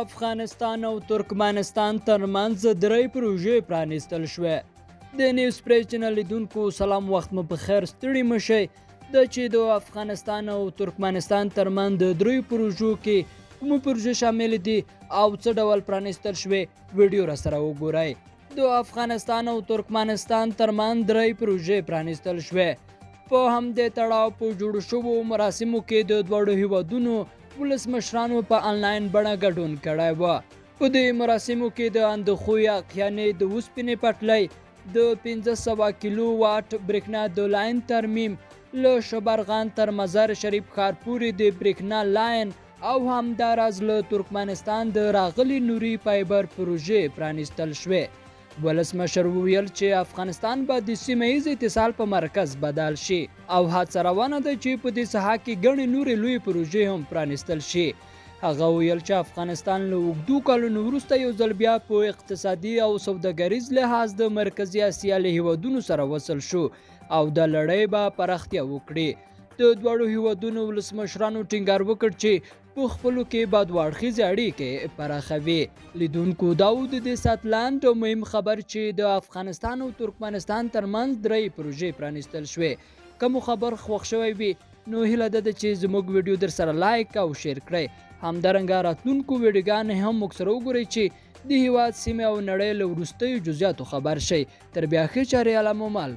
افغانستان او ترکمنستان ترمنځ درې پروژې پرانیستل شوې. د نیوز پریس چینل لیدونکو سلام، وخت مو په خیر، ستړي مشئ. د چې د افغانستان او ترکمنستان ترمنځ د درې پروژو کې کومه پروژه شامل دي او څه ډول پرانیستل شوې، ویډیو را سره وګورئ. د افغانستان او ترکمنستان ترمنځ درې پروژې پرانیستل شوې. په همدې تړاو په جوړ شوو مراسمو کې د دواړو هیوادونو ولسمشرانو په آنلاین بڼه ګډون کړی و. په دې مراسمو کې د اندخوی اقیانې د اوسپنې پټلۍ، د 1500 کیلو واټ برېښنا د لاین ترمیم، له شبرغان تر مزار شریف ښار پورې د برېښنا لاین، او همداراز له ترکمنستان د راغلي نوري فایبر پروژې پرانیستل شوې. ولسمشر وویل چې افغانستان به د سیمه ییز اتصال په مرکز بدل شي او هڅه روانه ده چې په دې ساحه کې ګڼې نورې لویې پروژې هم پرانیستل شي. هغه ویل چې افغانستان له اوږدو کلونو وروسته یو ځل بیا په اقتصادي او سوداګریز لحاظ د مرکزي اسیا له هیوادونو سره وصل شو او د لړۍ به پراختیا وکړي. د دواړو هیوادونو ولسمشرانو ټینګار وکړ چې په خپلو کې به دوه اړخیزې اړیکې پراخوي. لیدونکو، دا و د دې ساعت لاند او مهم خبر چې د افغانستان او ترکمنستان ترمنځ درې پروژې پرانیستل شوې. که مو خبر خوښ شوی وي نو هیله ده چې زموږ ویډیو در سره لایک او شیر کړئ. همدارنګه راتلونکو ویډیوګانې هم موږ سره وګورئ چې د هیواد، سیمې او نړۍ له وروستیو جزئیاتو خبر شئ. تر بیا ښې چارې، الله مو مل.